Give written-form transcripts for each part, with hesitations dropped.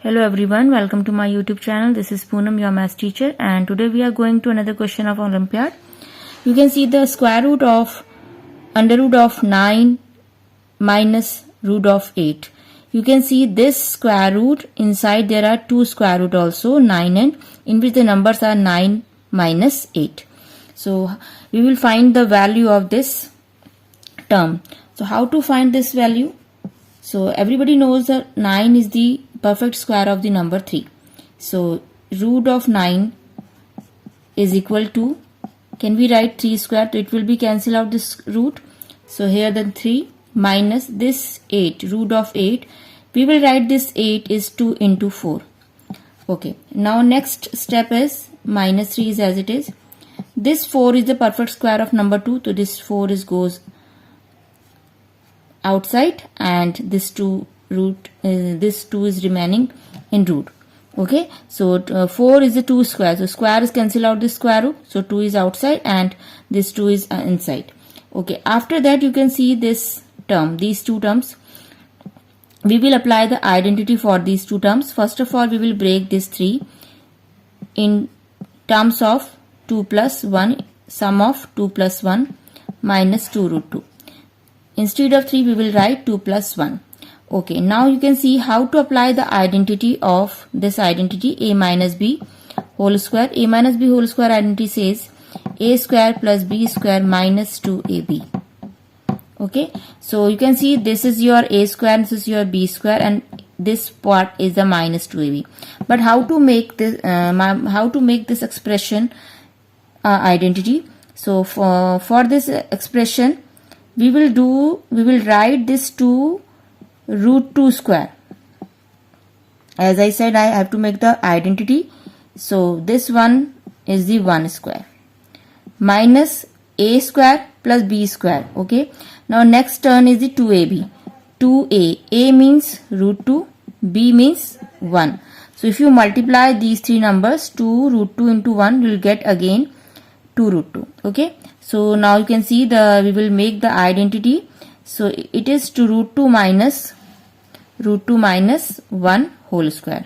Hello everyone, welcome to my YouTube channel. This is Poonam, your math teacher, and today we are going to another question of Olympiad. You can see the square root of under root of 9 minus root of 8. You can see this square root, inside there are two square root also, 9 and in which the numbers are 9 minus 8. So we will find the value of this term. So how to find this value? So everybody knows that 9 is the perfect square of the number 3. So root of 9 is equal to, can we write 3 square? So it will be cancel out this root. So here the 3 minus this 8, root of 8. We will write this 8 is 2 into 4. Okay. Now next step is minus 3 is as it is. This 4 is the perfect square of number 2. So this 4 is goes outside and this 2 root this 2 is remaining in root. Okay, so 4 is the 2 square, so square is cancel out this square root, so 2 is outside and this 2 is inside. Okay, after that you can see this term, these two terms. We will apply the identity for these two terms. First of all, we will break this 3 in terms of 2 plus 1, sum of 2 plus 1 minus 2 root 2. Instead of 3, we will write 2 plus 1. Okay, now you can see how to apply the identity of this identity a minus b whole square. A minus b whole square identity says a square plus b square minus 2ab. Okay, so you can see this is your a square, this is your b square, and this part is the minus 2ab. But how to make this expression identity? So for this expression, we will write this 2 root 2 square. As I said, I have to make the identity. So this one is the 1 square minus a square plus b square. Okay, now next term is the 2ab. 2a, a means root 2, b means 1. So if you multiply these three numbers, 2 root 2 into 1, you will get again 2 root 2. Okay, so now you can see we will make the identity. So it is 2 root 2 minus 1 whole square.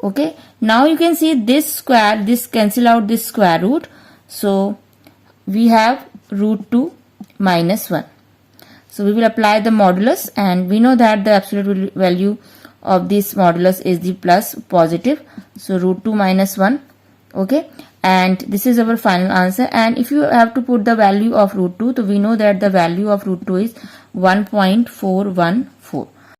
Okay, now you can see this square, this cancel out this square root. So we have root 2 minus 1. So we will apply the modulus, and we know that the absolute value of this modulus is the plus positive. So root 2 minus 1. Okay, and this is our final answer. And if you have to put the value of root 2, so we know that the value of root 2 is 1.414.